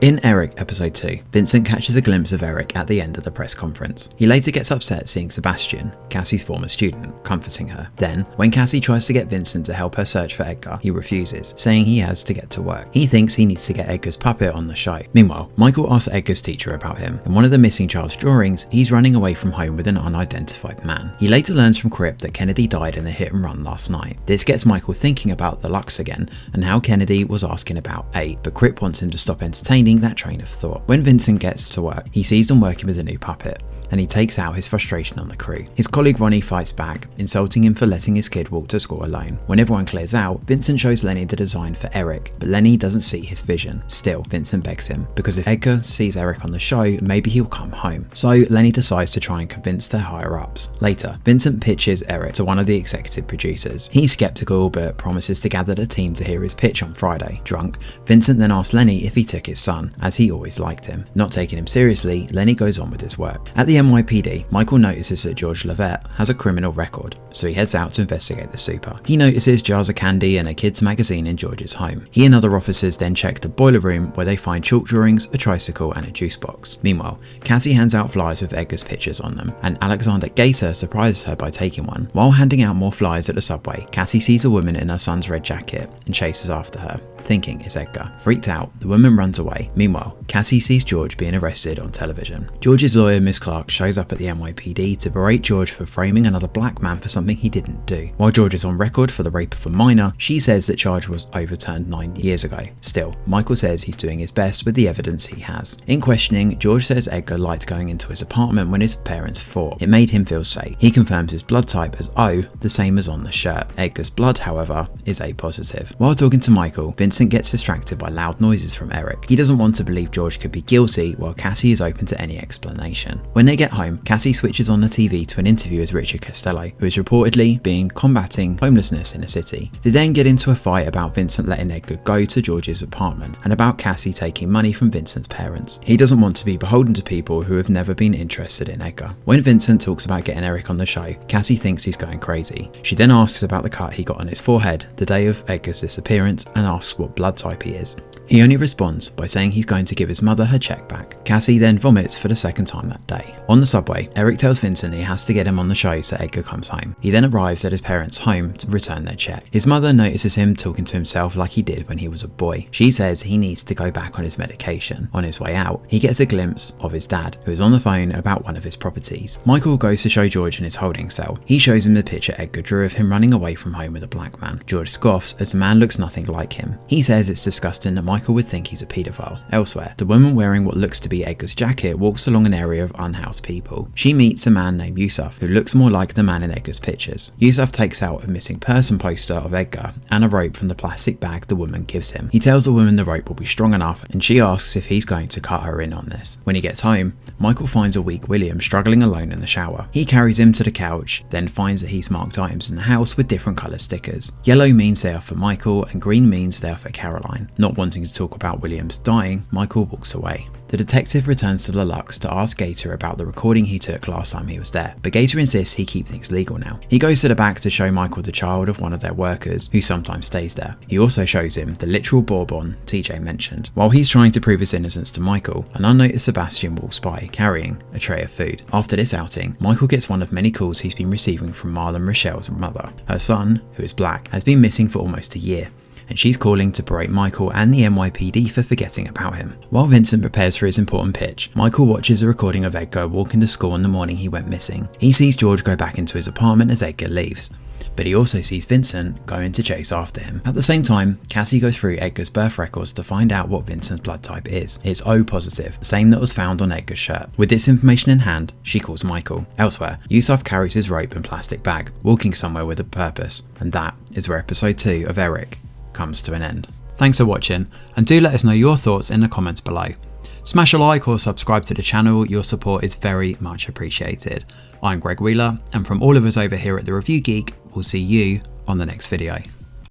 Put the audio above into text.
In Eric episode 2, Vincent catches a glimpse of Eric at the end of the press conference. He later gets upset seeing Sebastian, Cassie's former student, comforting her. Then, when Cassie tries to get Vincent to help her search for Edgar, he refuses, saying he has to get to work. He thinks he needs to get Edgar's puppet on the show. Meanwhile, Michael asks Edgar's teacher about him. In one of the missing child's drawings, he's running away from home with an unidentified man. He later learns from Crip that Kennedy died in a hit and run last night. This gets Michael thinking about the Lux again and how Kennedy was asking about A, but Crip wants him to stop entertaining that train of thought. When Vincent gets to work, he sees them working with a new puppet, and he takes out his frustration on the crew. His colleague Ronnie fights back, insulting him for letting his kid walk to school alone. When everyone clears out, Vincent shows Lenny the design for Eric, but Lenny doesn't see his vision. Still, Vincent begs him, because if Edgar sees Eric on the show, maybe he'll come home. So Lenny decides to try and convince their higher-ups. Later, Vincent pitches Eric to one of the executive producers. He's skeptical, but promises to gather the team to hear his pitch on Friday. Drunk, Vincent then asks Lenny if he took his son, as he always liked him. Not taking him seriously, Lenny goes on with his work. At the NYPD, Michael notices that George Levette has a criminal record, so he heads out to investigate the super. He notices jars of candy and a kid's magazine in George's home. He and other officers then check the boiler room where they find chalk drawings, a tricycle and a juice box. Meanwhile, Cassie hands out flyers with Edgar's pictures on them, and Alexander Gator surprises her by taking one. While handing out more flyers at the subway, Cassie sees a woman in her son's red jacket and chases after her, thinking it's Edgar. Freaked out, the woman runs away. Meanwhile, Cassie sees George being arrested on television. George's lawyer, Miss Clark, shows up at the NYPD to berate George for framing another black man for something he didn't do. While George is on record for the rape of a minor, she says that charge was overturned 9 years ago. Still, Michael says he's doing his best with the evidence he has. In questioning, George says Edgar liked going into his apartment when his parents fought. It made him feel safe. He confirms his blood type as O, the same as on the shirt. Edgar's blood, however, is A positive. While talking to Michael, Vincent gets distracted by loud noises from Eric. He doesn't want to believe George could be guilty, while Cassie is open to any explanation. When they get home, Cassie switches on the TV to an interview with Richard Costello, who is reportedly being combating homelessness in the city. They then get into a fight about Vincent letting Edgar go to George's apartment, and about Cassie taking money from Vincent's parents. He doesn't want to be beholden to people who have never been interested in Edgar. When Vincent talks about getting Eric on the show, Cassie thinks he's going crazy. She then asks about the cut he got on his forehead the day of Edgar's disappearance and asks what blood type he is. He only responds by saying he's going to give his mother her check back. Cassie then vomits for the second time that day. On the subway, Eric tells Vincent he has to get him on the show so Edgar comes home. He then arrives at his parents' home to return their check. His mother notices him talking to himself like he did when he was a boy. She says he needs to go back on his medication. On his way out, he gets a glimpse of his dad, who is on the phone about one of his properties. Michael goes to show George in his holding cell. He shows him the picture Edgar drew of him running away from home with a black man. George scoffs as the man looks nothing like him. He says it's disgusting that Michael would think he's a paedophile. Elsewhere, the woman wearing what looks to be Edgar's jacket walks along an area of unhoused people. She meets a man named Yusuf, who looks more like the man in Edgar's pictures. Yusuf takes out a missing person poster of Edgar and a rope from the plastic bag the woman gives him. He tells the woman the rope will be strong enough, and she asks if he's going to cut her in on this. When he gets home, Michael finds a weak William struggling alone in the shower. He carries him to the couch, then finds that he's marked items in the house with different colour stickers. Yellow means they are for Michael, and green means they are for Caroline. Not wanting to talk about William's dying, Michael walks away. The detective returns to the Lux to ask Gator about the recording he took last time he was there, but Gator insists he keep things legal now. He goes to the back to show Michael the child of one of their workers, who sometimes stays there. He also shows him the literal bourbon TJ mentioned. While he's trying to prove his innocence to Michael, an unnoticed Sebastian walks by, carrying a tray of food. After this outing, Michael gets one of many calls he's been receiving from Marlon Rochelle's mother. Her son, who is black, has been missing for almost a year, and she's calling to berate Michael and the NYPD for forgetting about him. While Vincent prepares for his important pitch, Michael watches a recording of Edgar walking to school on the morning he went missing. He sees George go back into his apartment as Edgar leaves, but he also sees Vincent going to chase after him. At the same time, Cassie goes through Edgar's birth records to find out what Vincent's blood type is. It's O positive, the same that was found on Edgar's shirt. With this information in hand, she calls Michael. Elsewhere, Yusuf carries his rope and plastic bag, walking somewhere with a purpose, and that is where episode 2 of Eric comes to an end. Thanks for watching, and do let us know your thoughts in the comments below. Smash a like or subscribe to the channel, your support is very much appreciated. I'm Greg Wheeler, and from all of us over here at The Review Geek, we'll see you on the next video.